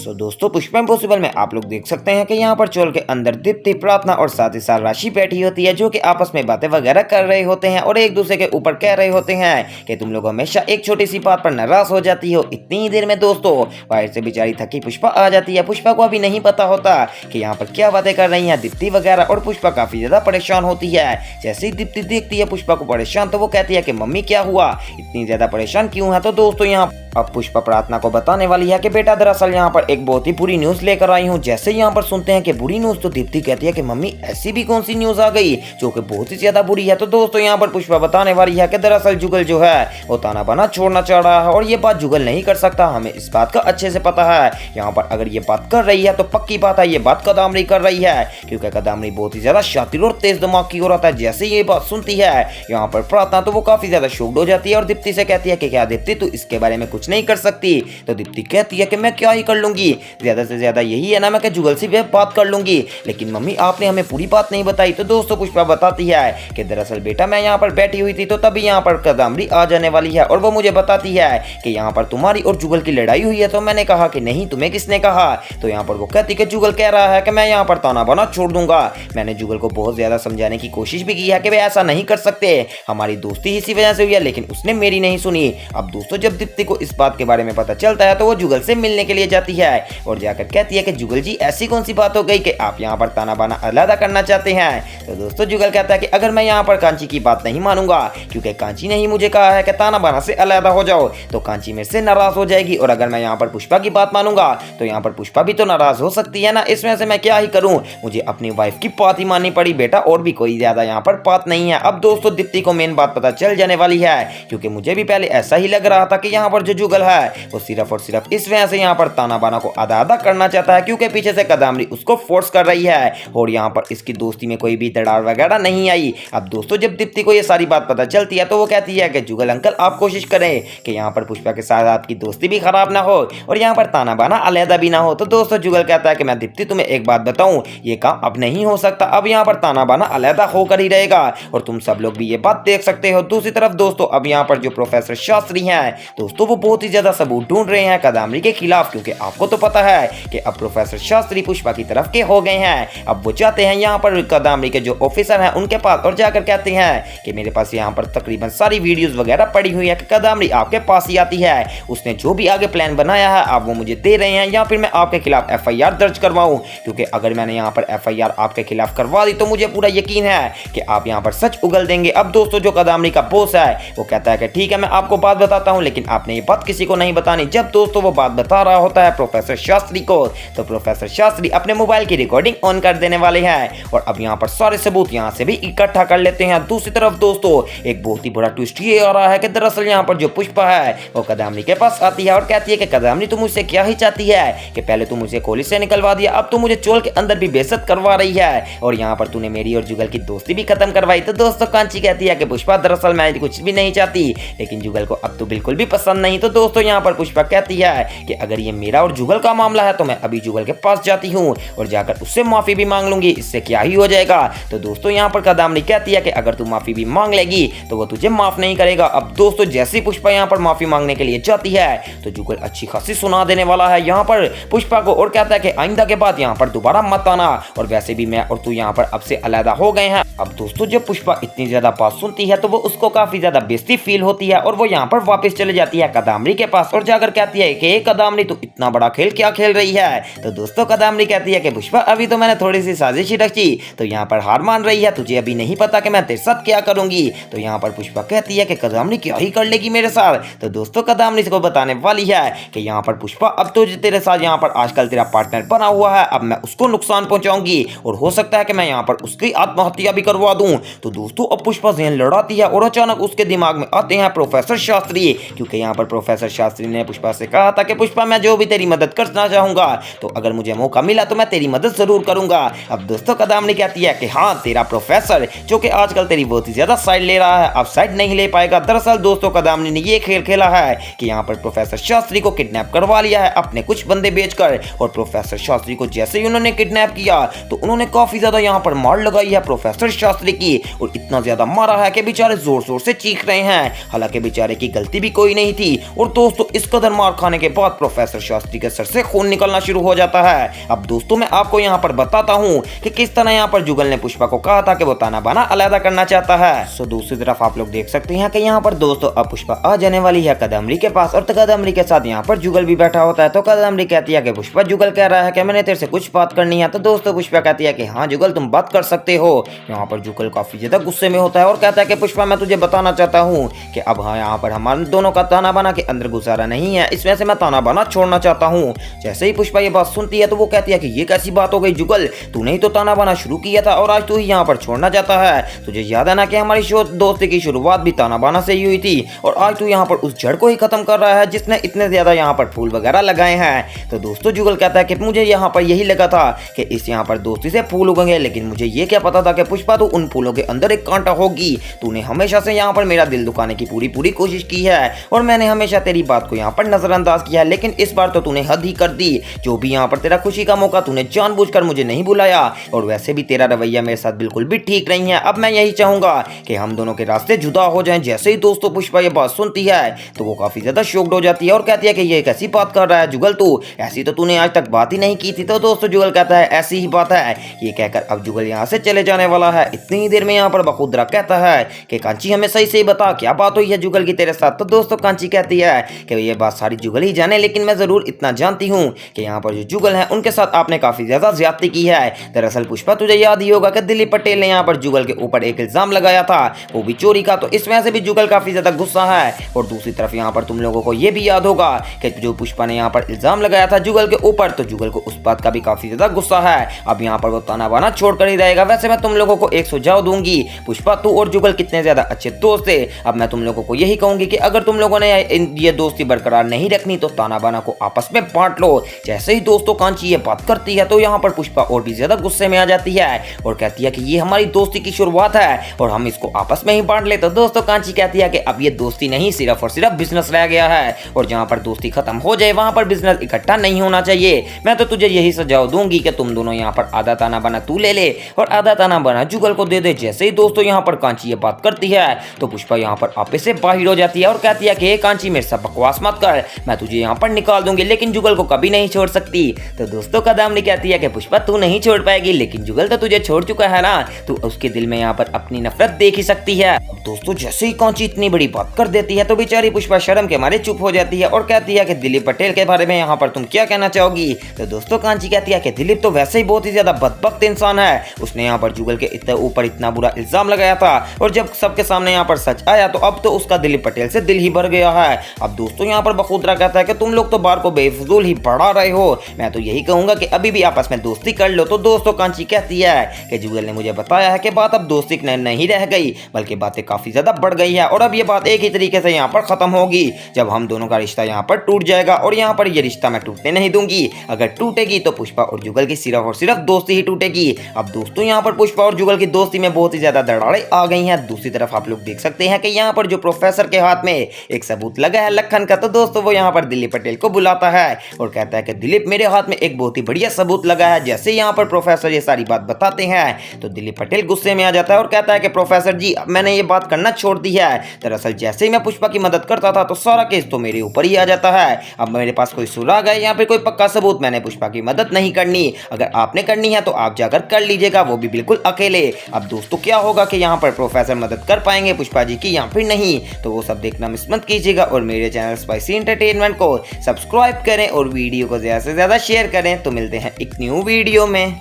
दोस्तों पुष्पा इम्पॉसिबल में आप लोग देख सकते हैं कि यहाँ पर चोल के अंदर दीप्ति, प्रार्थना और साथ ही साथ राशि बैठी होती है, जो कि आपस में बातें वगैरह कर रहे होते हैं और एक दूसरे के ऊपर कह रहे होते हैं कि तुम लोग हमेशा एक छोटी सी बात पर नाराज हो जाती हो। इतनी ही देर में दोस्तों बाहर से बेचारी थकी पुष्पा आ जाती है। पुष्पा को अभी नहीं पता होता कि यहाँ पर क्या बातें कर रही है दीप्ति वगैरह, और पुष्पा काफी ज्यादा परेशान होती है। जैसे ही दीप्ति देखती है पुष्पा को परेशान, तो वो कहती है कि मम्मी क्या हुआ, इतनी ज्यादा परेशान क्यों है। तो दोस्तों यहाँ अब पुष्पा प्रार्थना को बताने वाली है कि बेटा दरअसल यहाँ पर एक बहुत ही बुरी न्यूज लेकर आई हूँ। जैसे यहाँ पर सुनते हैं कि बुरी न्यूज, तो दीप्ति कहती है कि मम्मी ऐसी भी कौन सी न्यूज आ गई जो कि बहुत ही ज्यादा बुरी है। तो दोस्तों यहाँ पर पुष्पा बताने वाली है कि दरअसल जुगल जो है वो ताना बाना छोड़ना चाह रहा है, और ये बात जुगल नहीं कर सकता, हमें इस बात का अच्छे से पता है। यहाँ पर अगर ये बात कर रही है तो पक्की बात है ये बात कदामरी कर रही है, क्योंकि कदामरी बहुत ही ज्यादा शातिर और तेज दिमाग की औरत है। जैसे ये बात सुनती है यहाँ पर प्रार्थना, तो वो काफी ज्यादा शॉक्ड हो जाती है और दीप्ति से कहती है कि क्या दीप्ति तू इसके बारे में कुछ नहीं कर सकती। तो दीप्ति कहती है कि मैं क्या ही कर लूंगी, ज्यादा से ज्यादा यही है ना मैं जुगल से बात कर लूंगी, लेकिन मम्मी आपने हमें पूरी बात नहीं बताई। तो दोस्तों पुष्पा बताती है कि दरअसल बेटा मैं यहाँ पर बैठी हुई थी, तो तभी यहाँ पर कदामरी आ जाने वाली है और वो मुझे बताती है कि यहाँ पर तुम्हारी और जुगल की लड़ाई हुई है। तो मैंने कहा कि नहीं, तुम्हें किसने कहा। तो यहाँ पर वो कहती कि जुगल कह रहा है कि मैं यहाँ पर ताना बाना छोड़ दूंगा। मैंने जुगल को बहुत ज्यादा समझाने की कोशिश भी की है कि वे ऐसा नहीं कर सकते, हमारी दोस्ती इसी वजह से हुई है, लेकिन उसने मेरी नहीं सुनी। अब दोस्तों जब दीप्ति को इस बात के बारे में पता चलता है, तो वो जुगल से मिलने के लिए जाती है और जाकर कहती है कि जुगल जी ऐसी कौन सी बात हो गई कि आप यहाँ पर ताना बाना अलग करना चाहते हैं। तो दोस्तों जुगल कहता है कि अगर मैं यहाँ पर कांची की बात नहीं मानूंगा, क्योंकि कांची ने ही मुझे कहा है कि ताना बाना से अलग हो जाओ, तो कांची मेरे से नाराज हो जाएगी, और अगर मैं यहाँ पर पुष्पा की बात मानूंगा तो यहाँ पर पुष्पा भी तो नाराज हो सकती है ना। इसमें से मैं क्या ही करूँ, मुझे अपनी वाइफ की बात ही माननी पड़ी बेटा, और भी कोई ज्यादा यहाँ पर बात नहीं है। अब दोस्तों दीप्ति को मेन बात पता चल जाने वाली है, क्योंकि मुझे भी पहले ऐसा ही लग रहा था कि यहाँ पर जो जुगल है वो सिर्फ और सिर्फ इस वजह से यहाँ पर ताना बाना को आधा आधा करना चाहता है, क्योंकि पीछे से कदामरी उसको फोर्स कर रही है और यहाँ पर इसकी दोस्ती में कोई भी दरार वगैरह नहीं आई। अब दोस्तों जब दीप्ति को ये सारी बात पता चलती है, तो वो कहती है कि जुगल अंकल आप कोशिश करें कि यहाँ पर पुष्पा के साथ आपकी दोस्ती भी खराब ना हो और यहाँ पर ताना बाना अलहदा भी ना हो। तो दोस्तों जुगल कहता है कि मैं दीप्ति तुम्हें एक बात बताऊं, ये काम अब नहीं हो सकता, अब यहाँ पर ताना बाना अलहदा होकर ही रहेगा और तुम सब लोग भी ये बात देख सकते हो। दूसरी तरफ दोस्तों अब यहाँ पर जो प्रोफेसर शास्त्री हैं दोस्तों, वो बहुत ही ज्यादा सबूत ढूंढ रहे हैं कदामरी के खिलाफ, क्योंकि आपको तो पता है कि अब प्रोफेसर शास्त्री पुष्पा की तरफ के हो गए हैं। अब वो चाहते हैं यहाँ पर कदामरी के जो ऑफिसर हैं उनके पास, और जाकर कहते हैं कि मेरे पास यहाँ पर तकरीबन सारी वीडियोस वगैरह पड़ी हुई है कि कदामरी आपके पास ही आती है, उसने जो भी आगे प्लान बनाया है आप वो मुझे दे रहे हैं, या फिर मैं आपके खिलाफ FIR दर्ज करवाऊं, क्योंकि अगर मैंने यहाँ पर FIR आपके खिलाफ करवा दी तो मुझे पूरा यकीन है कि आप यहाँ पर सच उगल देंगे। अब दोस्तों जो कदामरी का बॉस है वो कहता है कि ठीक है मैं आपको बात बताता हूँ, लेकिन आपने ये बात किसी को नहीं बतानी। जब दोस्तों वो बात बता रहा होता है प्रोफेसर शास्त्री को, तो प्रोफेसर शास्त्री अपने मोबाइल की रिकॉर्डिंग ऑन कर देने वाले हैं और अब यहाँ पर सारे सबूत यहाँ से भी इकट्ठा कर लेते हैं। दूसरी तरफ दोस्तों एक बहुत ही बड़ा ट्विस्ट ये आ रहा है कि दरअसल यहाँ पर जो पुष्पा है वो कदामरी के पास आती है और कहती है कि कदामरी तुम मुझसे क्या ही चाहती है कि पहले तुम मुझे कॉलेज से निकलवा दिया, अब तुम मुझे चोल के अंदर भी बेइज्जत करवा रही है, और यहाँ पर तूने मेरी और जुगल की दोस्ती भी खत्म करवाई। तो दोस्तों कांची कहती है कि पुष्पा दरअसल मैं कुछ भी नहीं चाहती, लेकिन जुगल को अब तो बिल्कुल भी पसंद नहीं। तो दोस्तों यहाँ पर पुष्पा कहती है कि अगर ये मेरा और जुगल का मामला है तो मैं अभी जुगल के पास जाती हूँ और जाकर उससे माफी भी मांग लूंगी, इससे क्या ही हो जाएगा। तो दोस्तों यहाँ पर कदामरी कहती है कि अगर तू माफी भी मांग लेगी तो वो तुझे माफ नहीं करेगा। अब दोस्तों जैसे पुष्पा यहाँ पर माफी मांगने के लिए जाती है तो जुगल अच्छी खासी सुना देने वाला है यहाँ पर पुष्पा को, और कहता है कि आइंदा के बाद यहाँ पर दोबारा मत आना, और वैसे भी मैं और तू यहाँ पर अब से अलग हो गए हैं। अब दोस्तों जब पुष्पा इतनी ज्यादा बात सुनती है तो वो उसको काफी ज्यादा बेइज्जती फील होती है और वो यहाँ पर वापस चले जाती है कदामरी के पास और जाकर कहती है कि कदामरी तू इतना बड़ा खेल क्या खेल रही है। तो दोस्तों कदामरी कहती है कि पुष्पा अभी तो मैंने थोड़ी सी साजिश ही रखी, तो यहाँ पर हार मान रही है, तुझे अभी नहीं पता कि मैं तेरे साथ क्या करूंगी। तो यहाँ पर पुष्पा कहती है कि कदामरी क्या ही कर लेगी मेरे साथ। तो दोस्तों कदामरी को बताने वाली है कि यहाँ पर पुष्पा अब तो तेरे साथ यहाँ पर आजकल तेरा पार्टनर बना हुआ है, अब मैं उसको नुकसान पहुंचाऊंगी और हो सकता है कि मैं यहाँ पर उसकी आत्महत्या भी करवा दूं। तो दोस्तों अब पुष्पा जहन लड़ाती है और अचानक उसके दिमाग में आते हैं प्रोफेसर शास्त्री, क्योंकि यहाँ पर प्रोफेसर शास्त्री ने पुष्पा से कहा था कि पुष्पा मैं जो भी तेरी मदद करना चाहूंगा, तो अगर मुझे मौका मिला तो मैं तेरी मदद जरूर करूंगा। अब दोस्तों कदामरी कहती है कि हाँ तेरा प्रोफेसर जो कि आजकल तेरी बहुत ही ज्यादा साइड ले रहा है अब साइड नहीं ले पाएगा। दरअसल दोस्तों कदामरी ने ये खेल खेला है कि यहाँ पर प्रोफेसर शास्त्री को किडनैप करवा लिया है अपने कुछ बंदे बेचकर, और प्रोफेसर शास्त्री को जैसे ही उन्होंने किडनैप किया तो उन्होंने काफी ज्यादा यहाँ पर मार लगाई है प्रोफेसर शास्त्री की, और इतना ज्यादा मारा है कि बेचारे जोर जोर से चीख रहे हैं। हालांकि बेचारे की गलती भी कोई नहीं थी और दोस्तों इस कदर मार खाने के बाद प्रोफेसर शास्त्री के सर से खून निकलना शुरू हो जाता है। अब दोस्तों मैं आपको यहाँ पर बताता हूँ कि किस तरह यहाँ पर जुगल ने पुष्पा को कहा था कि वो ताना बाना अलग करना चाहता है। सो दूसरी तरफ आप लोग देख सकते हैं कि यहाँ पर दोस्तों अब पुष्पा आ जाने वाली है कदमरी के पास, और कदमरी के साथ यहाँ पर जुगल भी बैठा होता है। तो कदमरी कहती है कि पुष्पा जुगल कह रहा है कि मैंने तेरे से कुछ बात करनी है। तो दोस्तों पुष्पा कहती है कि हाँ जुगल तुम बात कर सकते हो। यहाँ पर जुगल काफी ज्यादा गुस्से में होता है और कहता है कि पुष्पा मैं तुझे बताना चाहता हूँ कि अब हाँ यहाँ पर हमारे दोनों का ताना बाना के अंदर गुजारा नहीं है, इसमें से मैं ताना बाना छोड़ना चाहता हूँ। जैसे ही पुष्पा ये बात सुनती है तो वो कहती है कि ये कैसी बात हो गई जुगल, तूने ही तो ताना बाना शुरू किया था और आज तू ही यहाँ पर छोड़ना चाहता है। तुझे याद है ना कि हमारी दोस्ती की शुरुआत भी ताना बाना से ही हुई थी और आज तू यहाँ पर उस जड़ को ही खत्म कर रहा है जिसने इतने ज्यादा यहाँ पर फूल वगैरह लगाए हैं। तो दोस्तों जुगल कहता है कि मुझे यहाँ पर यही लगा था कि इस यहाँ पर दोस्ती से फूल उगेंगे, लेकिन मुझे ये क्या पता था कि पुष्पा तू उन फूलों के अंदर एक कांटा होगी। तूने हमेशा से यहाँ पर मेरा दिल दुखाने की पूरी कोशिश की है और मैंने हमेशा तेरी बात को यहाँ पर नजरअंदाज किया है, लेकिन इस बार तो तूने हद ही कर दी। जो भी यहाँ पर तेरा खुशी का मौका तूने जानबूझकर मुझे नहीं बुलाया और वैसे भी तेरा रवैया मेरे साथ बिल्कुल भी ठीक नहीं है। अब मैं यही चाहूंगा कि हम दोनों के रास्ते जुदा हो जाएं। जैसे ही दोस्तों पुष्पा ये बात सुनती है तो वो काफी ज्यादा शॉक्ड हो जाती है और कहती है कि ये कैसी बात कर रहा है जुगल, तू ऐसी तो तूने आज तक बात ही नहीं की थी। तो दोस्तों जुगल कहता है ऐसी ही बात है। ये कहकर अब जुगल यहाँ से चले जाने वाला है। इतनी ही देर में यहाँ पर बखुदरा कहता है कि कांची हमें सही से बता क्या बात हुई है जुगल की तेरे साथ। तो दोस्तों कांची कहती है कि ये बात सारी जुगल ही जाने, लेकिन मैं जरूर इतना जानती हूँ कि यहाँ पर जो जुगल है उनके साथ आपने काफी ज्यादा ज्यादती की है। दरअसल पुष्पा तुझे याद ही होगा कि दिलीप पटेल ने यहाँ पर जुगल के ऊपर एक इल्जाम लगाया था, वो भी चोरी का। तो इस वजह से भी जुगल काफी ज्यादा गुस्सा है। और दूसरी तरफ यहाँ पर तुम लोगों को ये भी याद होगा कि जो पुष्पा ने यहाँ पर इल्जाम लगाया था जुगल के ऊपर, तो जुगल को उस बात का भी काफी ज्यादा गुस्सा है। अब यहाँ पर वो ताना बाना छोड़ कर ही रहेगा। वैसे मैं तुम लोगों को एक सुझाव दूंगी, पुष्पा तू और जुगल कितने ज्यादा अच्छे दोस्त थे। अब मैं तुम लोगों को यही कहूंगी कि अगर तुम लोगों ने ये दोस्ती बरकरार नहीं रखनी तो ताना बाना को आपस में बांट लो। जैसे ही दोस्तों कांची ये बात करती है तो यहाँ पर पुष्पा और भी ज्यादा गुस्से में आ जाती है और कहती है कि ये हमारी दोस्ती की शुरुआत है और हम इसको आपस में ही बांट ले। तो दोस्तों कांची कहती है कि अब ये दोस्ती नहीं सिर्फ और सिर्फ बिजनेस रह गया है और जहाँ पर दोस्ती खत्म हो जाए वहां पर बिजनेस इकट्ठा नहीं होना चाहिए। मैं तो तुझे यही सुझाव दूंगी कि तुम दोनों यहाँ पर आधा ताना बाना तू ले ले और आधा ताना बाना जुगल को दे दे। जैसे ही दोस्तों यहाँ पर कांची ये बात करती है तो पुष्पा यहाँ पर आपे से बाहर हो जाती है और कहती है कि कांची मेरे से बकवास मत कर, मैं तुझे यहाँ पर निकाल दूंगी लेकिन जुगल को कभी नहीं छोड़ सकती। तो दोस्तों कदमनी कहती है कि पुष्पा तू नहीं छोड़ पाएगी, लेकिन जुगल तो तुझे छोड़ चुका है ना, तू उसके दिल में यहाँ पर अपनी नफरत देख ही सकती है। दोस्तों जैसे ही कांची इतनी बड़ी बात कर देती है तो बेचारी पुष्पा शर्म के मारे चुप हो जाती है और कहती है कि दिलीप पटेल के बारे में यहाँ पर तुम क्या कहना चाहोगी। तो दोस्तों कांची कहती है कि दिलीप तो वैसे ही बहुत ही ज्यादा बदबख्त इंसान है, उसने यहाँ पर जुगल के ऊपर इतना बुरा इल्जाम लगाया था और जब सबके सामने यहाँ पर सच आया तो अब तो उसका दिलीप पटेल से दिल ही भर गया है। अब दोस्तों यहाँ पर बखुदरा कहता है कि तुम लोग तो बार को बेफजूल ही बढ़ा रहे हो, मैं तो यही कहूंगा कि अभी भी आपस में दोस्ती कर लो। तो दोस्तों कांची कहती है कि जुगल ने मुझे बताया है कि बात अब दोस्ती नहीं रह गई बल्कि बातें काफी ज्यादा बढ़ गई है और अब ये बात एक ही तरीके से यहाँ पर खत्म होगी जब हम दोनों का रिश्ता यहाँ पर टूट जाएगा और यहाँ पर ये रिश्ता मैं टूटने नहीं दूंगी। अगर टूटेगी तो पुष्पा और जुगल की सिर्फ और सिर्फ दोस्ती ही टूटेगी। अब दोस्तों यहाँ पर पुष्पा और जुगल की दोस्ती में बहुत ही ज्यादा दरारें आ गई हैं। दूसरी तरफ आप लोग देख सकते हैं कि यहाँ पर जो प्रोफेसर के हाथ में एक सबूत लगा है लखन का, तो दोस्तों वो यहाँ पर दिलीप पटेल को बुलाता है और कहता है कि दिलीप मेरे हाथ में एक बहुत ही बढ़िया सबूत लगा है। जैसे यहाँ पर प्रोफेसर ये सारी बात बताते हैं तो दिलीप पटेल गुस्से में आ जाता है और कहता है कि प्रोफेसर जी मैंने ये बात करना छोड़ दी है। दरअसल जैसे ही मैं पुष्पा की मदद करता था तो सारा केस तो मेरे ऊपर ही आ जाता है। अब मेरे पास कोई सुराग है यहाँ पे कोई पक्का सबूत, मैंने पुष्पा की मदद नहीं करनी। अगर आपने करनी है तो आप जाकर कर लीजिएगा, वो भी बिल्कुल अकेले। अब दोस्तों क्या होगा कि यहाँ पर प्रोफेसर मदद कर पाएंगे पुष्पा जी की या फिर नहीं, तो वो सब देखना मिस मत कीजिएगा और मेरे चैनल स्पाइसी एंटरटेनमेंट को सब्सक्राइब करें और वीडियो को ज्यादा से ज्यादा शेयर करें। तो मिलते हैं एक न्यू वीडियो में।